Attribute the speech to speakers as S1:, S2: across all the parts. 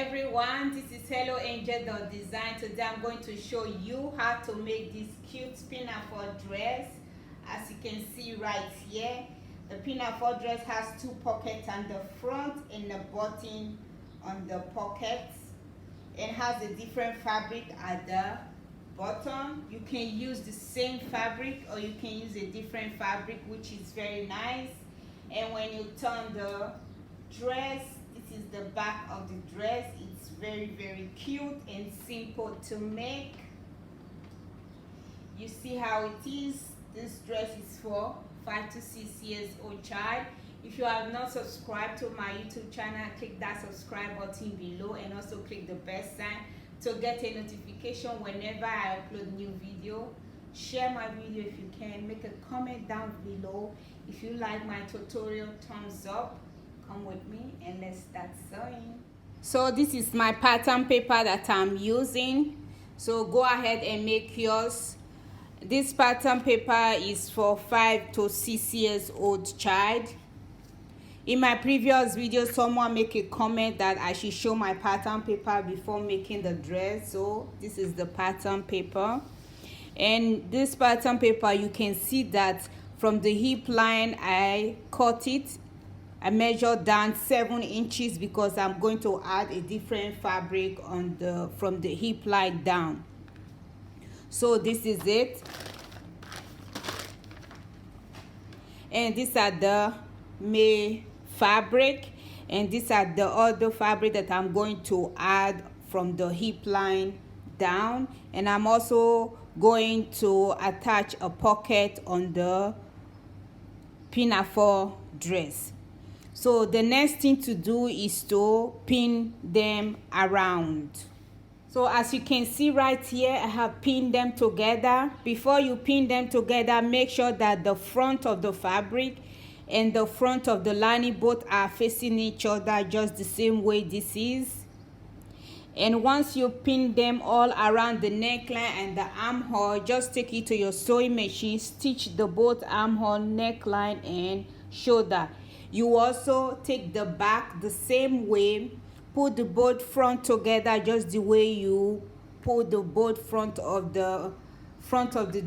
S1: everyone, this is Helloangel.design. Today I'm going to show you how to make this cute pinafore dress. As you can see right here, the pinafore dress has two pockets on the front and the button on the pockets, and has a different fabric at the bottom. You can use the same fabric or you can use a different fabric, which is very nice. And when you turn the dress, this is the back of the dress. It's very cute and simple to make. You see how it is. This dress is for 5 to 6 years old child. If you have not subscribed to my YouTube channel, click that subscribe button below and also click the bell sign to get a notification whenever I upload new video. Share my video if you can. Make a comment down below. If you like my tutorial, thumbs up. Come with me and let's start sewing. So this is my pattern paper that I'm using. So go ahead and make yours. This pattern paper is for 5 to 6 years old child. In my previous video, someone make a comment that I should show my pattern paper before making the dress. So this is the pattern paper. And this pattern paper, you can see that from the hip line I cut it. I measured down 7 inches because I'm going to add a different fabric on the from the hip line down. So this is it. And these are the May fabric, and these are the other fabric that I'm going to add from the hip line down. And I'm also going to attach a pocket on the pinafore dress. So the next thing to do is to pin them around. So as you can see right here, I have pinned them together. Before you pin them together, make sure that the front of the fabric and the front of the lining both are facing each other, just the same way this is. And once you pin them all around the neckline and the armhole, just take it to your sewing machine, stitch the both armhole, neckline and shoulder. You also take the back the same way, put the both front together just the way you put the both front of the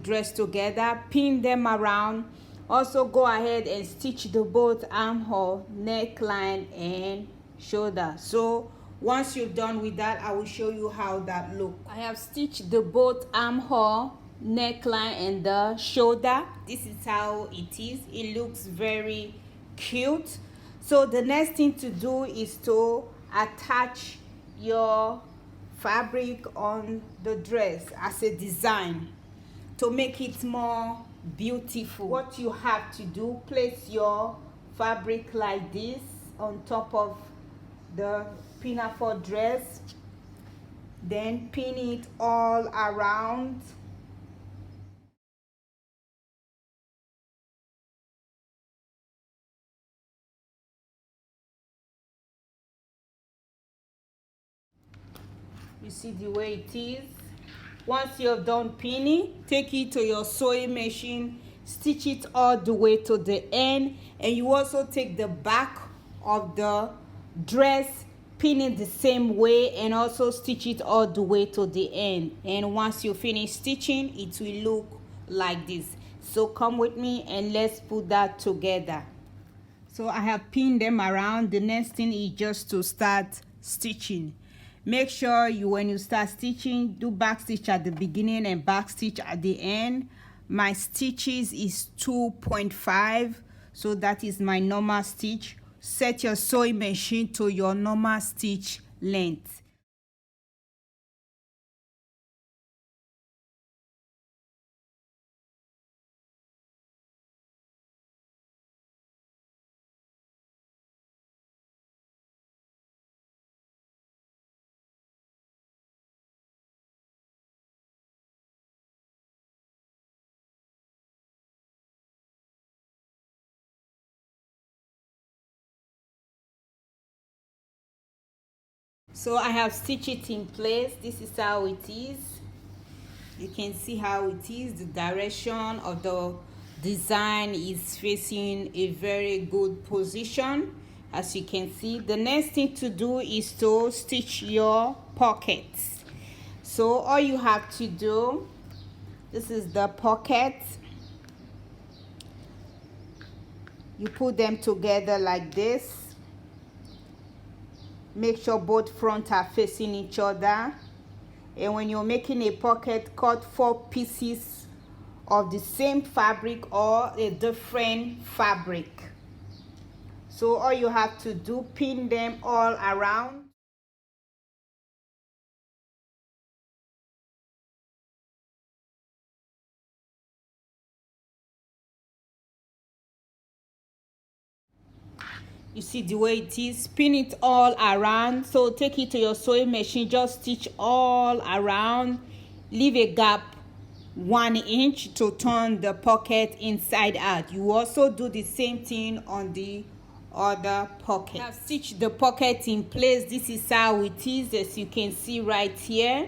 S1: dress together. Pin them around. Also go ahead and stitch the both armhole, neckline and shoulder. So once you're done with that, I will show you how that looks. I have stitched the both armhole, neckline and the shoulder. This is how it is. It looks very cute. So the next thing to do is to attach your fabric on the dress as a design to make it more beautiful. What you have to do, place your fabric like this on top of the pinafore dress, then pin it all around. You see the way it is. Once you're done pinning, take it to your sewing machine, stitch it all the way to the end, and you also take the back of the dress, pin it the same way and also stitch it all the way to the end. And once you finish stitching, it will look like this. So come with me and let's put that together. So I have pinned them around. The next thing is just to start stitching. Make sure when you start stitching, do back stitch at the beginning and back stitch at the end. My stitches is 2.5, so that is my normal stitch. Set your sewing machine to your normal stitch length. So I have stitched it in place. This is how it is. You can see how it is. The direction of the design is facing a very good position. as you can see. The next thing to do is to stitch your pockets. So all you have to do, this is the pocket. You put them together like this. Make sure both fronts are facing each other. And when you're making a pocket, cut 4 pieces of the same fabric or a different fabric. So all you have to do, pin them all around. You see the way it is, pin it all around. So take it to your sewing machine, just stitch all around, leave a gap 1 inch to turn the pocket inside out. You also do the same thing on the other pocket. Now stitch the pocket in place. This is how it is, as you can see right here.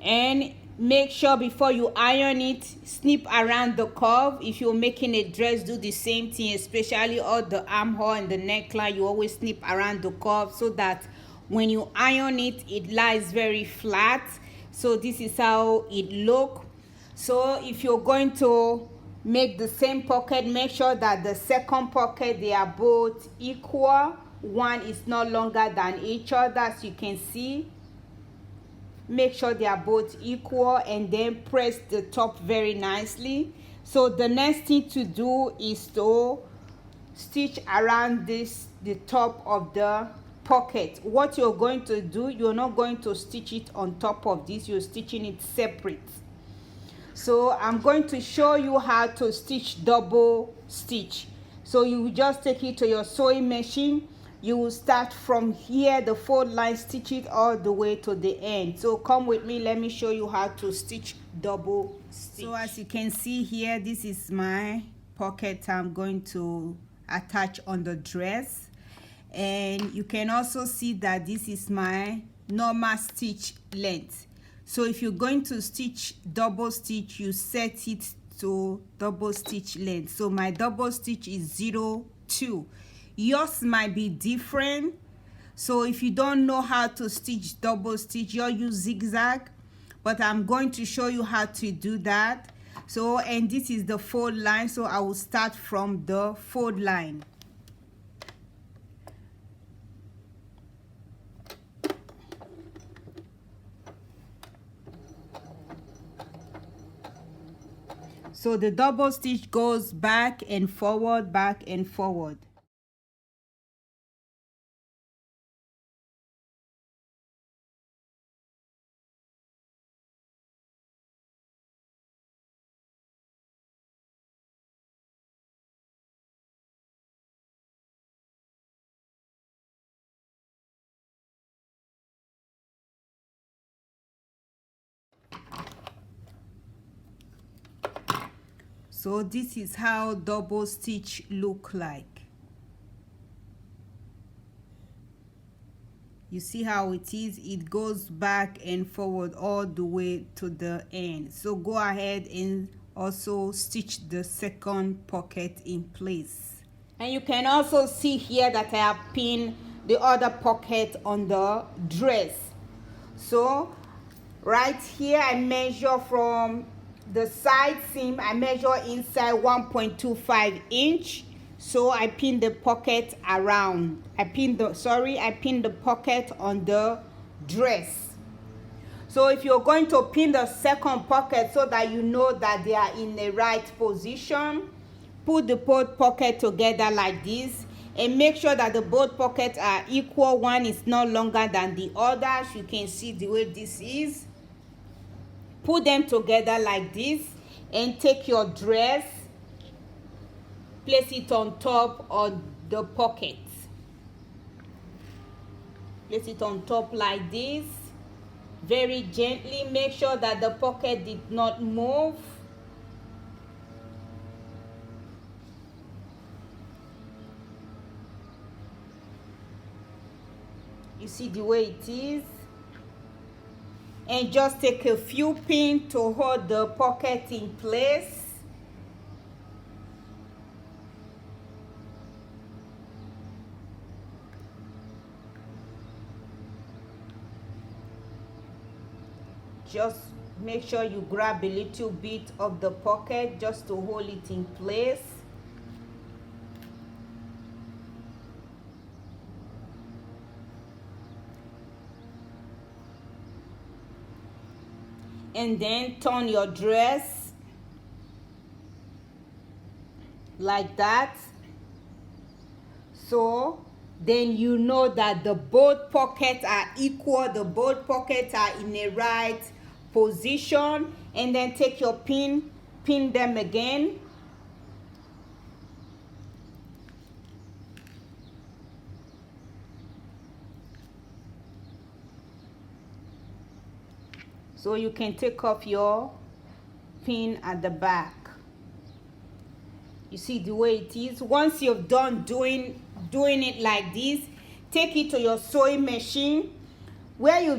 S1: And make sure before you iron it, snip around the curve. If you're making a dress, do the same thing, especially all the armhole and the neckline. You always snip around the curve so that when you iron it, it lies very flat. So this is how it look. So if you're going to make the same pocket, make sure that the second pocket, they are both equal. One is no longer than each other, as you can see. Make sure they are both equal, and then press the top very nicely. So the next thing to do is to stitch around this, the top of the pocket. What you're going to do, you're not going to stitch it on top of this, you're stitching it separate. So I'm going to show you how to stitch double stitch. So you will just take it to your sewing machine. You will start from here, the fold line, stitch it all the way to the end. So come with me, let me show you how to stitch double stitch. So as you can see here, this is my pocket I'm going to attach on the dress. And you can also see that this is my normal stitch length. So if you're going to stitch double stitch, you set it to double stitch length. So my double stitch is 0.2. Yours might be different. So if you don't know how to stitch double stitch, you'll use zigzag, but I'm going to show you how to do that. So, and this is the fold line, so I will start from the fold line. So the double stitch goes back and forward, back and forward. So this is how double stitch look like. You see how it is? It goes back and forward all the way to the end. So go ahead and also stitch the second pocket in place. And you can also see here that I have pinned the other pocket on the dress. So right here I measure from the side seam, I measure inside 1.25 inch. So I pin the pocket around. I pin the pocket on the dress. So if you're going to pin the second pocket so that you know that they are in the right position, put the both pocket together like this and make sure that the both pockets are equal. One is no longer than the other. As you can see the way this is. Put them together like this and take your dress, place it on top of the pocket. Place it on top like this, very gently. Make sure that the pocket did not move. You see the way it is. And just take a few pins to hold the pocket in place. just make sure you grab a little bit of the pocket just to hold it in place. And then turn your dress like that. So then you know that the both pockets are equal, the both pockets are in a right position. And then take your pin them again. So you can take off your pin at the back. You see the way it is. Once you've done doing it like this, take it to your sewing machine where you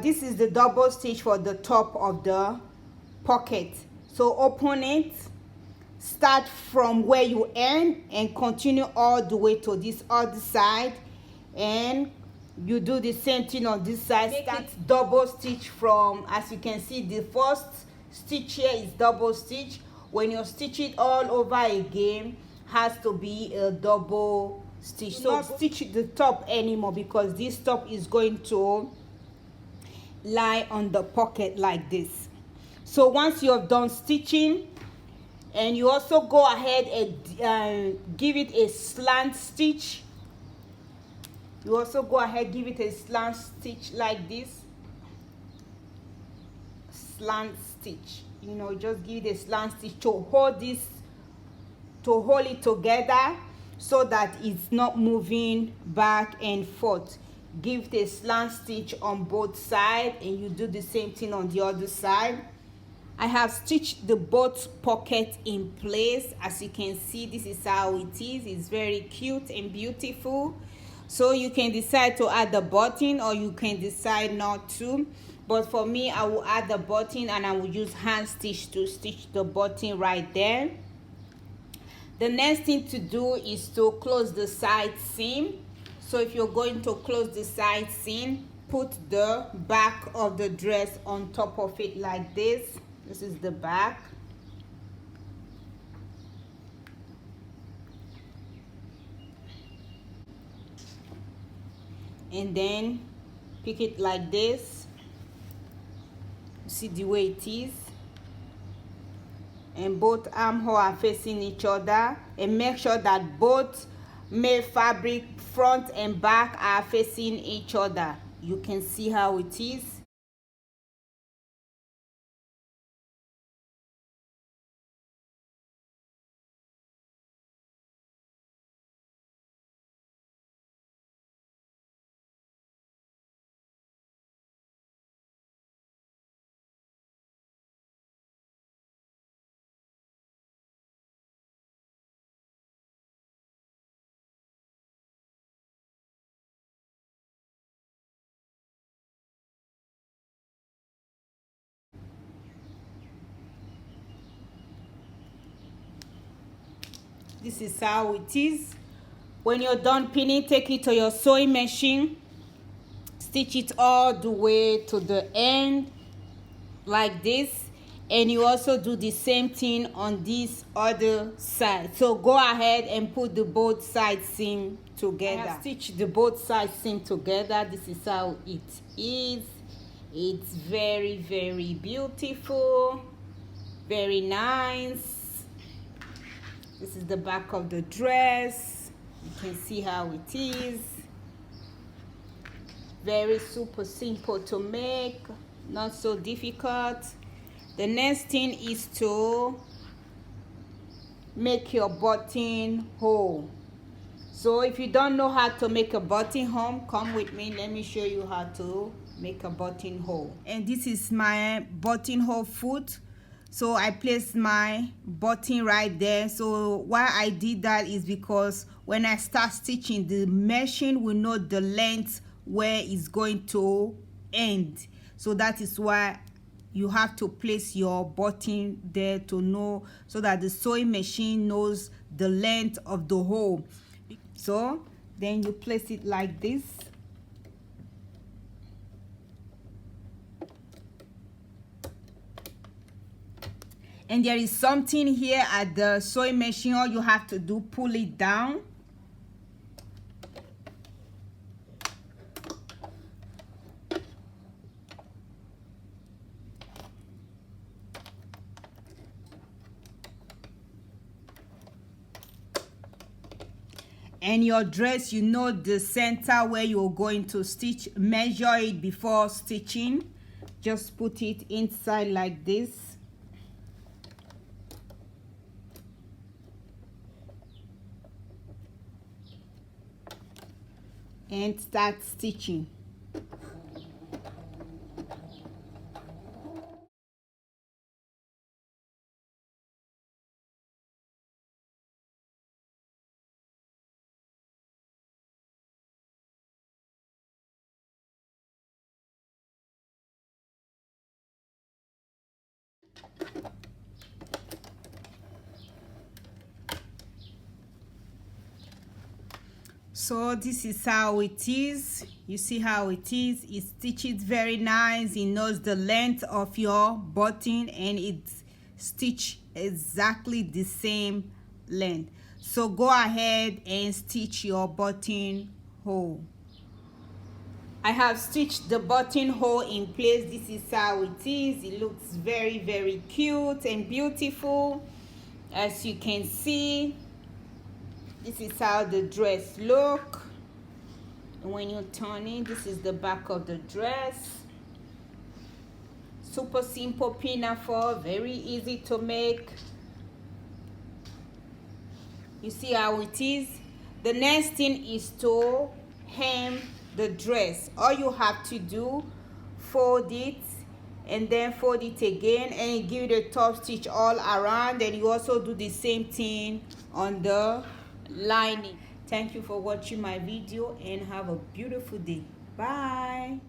S1: this is the double stitch for the top of the pocket. So open it, start from where you end and continue all the way to this other side, and you do the same thing on this side. Start double stitch from, as you can see, the first stitch here is double stitch. When you stitch it all over again, has to be a double stitch. So not stitch the top anymore, because this top is going to lie on the pocket like this. So once you have done stitching, and you also go ahead and give it a slant stitch. You also go ahead, give it a slant stitch like this. Slant stitch, you know, just give it a slant stitch to hold this, to hold it together so that it's not moving back and forth. Give it a slant stitch on both sides, and you do the same thing on the other side. I have stitched the both pockets in place. As you can see, this is how it is. It's very cute and beautiful. So you can decide to add the button, or you can decide not to. But for me, I will add the button, and I will use hand stitch to stitch the button right there. The next thing to do is to close the side seam. So if you're going to close the side seam, put the back of the dress on top of it like this. This is the back. And then pick it like this. See the way it is. And both armhole are facing each other. And make sure that both made fabric front and back are facing each other. You can see how it is. This is how it is. When you're done pinning, take it to your sewing machine, stitch it all the way to the end like this, and you also do the same thing on this other side. So go ahead and put the both side seam together. I have stitched the both side seam together. This is how it is. It's very, very beautiful, very nice. This is the back of the dress. You can see how it is. Very super simple to make, not so difficult. The next thing is to make your buttonhole. So if you don't know how to make a buttonhole, come with me. Let me show you how to make a buttonhole. And this is my buttonhole foot. So I placed my button right there. So why I did that is because when I start stitching, the machine will know the length where it's going to end. So that is why you have to place your button there to know, so that the sewing machine knows the length of the hole. So then you place it like this. And there is something here at the sewing machine. All you have to do, pull it down. And your dress, you know the center where you're going to stitch. Measure it before stitching. Just put it inside like this. And start stitching. So this is how it is. You see how it is. It stitches very nice. It knows the length of your button and it's stitched exactly the same length. So go ahead and stitch your buttonhole. I have stitched the buttonhole in place. This is how it is. It looks very, very cute and beautiful. As you can see, this is how the dress look. When you turn it, this is the back of the dress. Super simple pinafore, very easy to make. You see how it is. The next thing is to hem the dress. All you have to do, fold it and then fold it again and give it a top stitch all around. And you also do the same thing on the lining. Thank you for watching my video and have a beautiful day. Bye.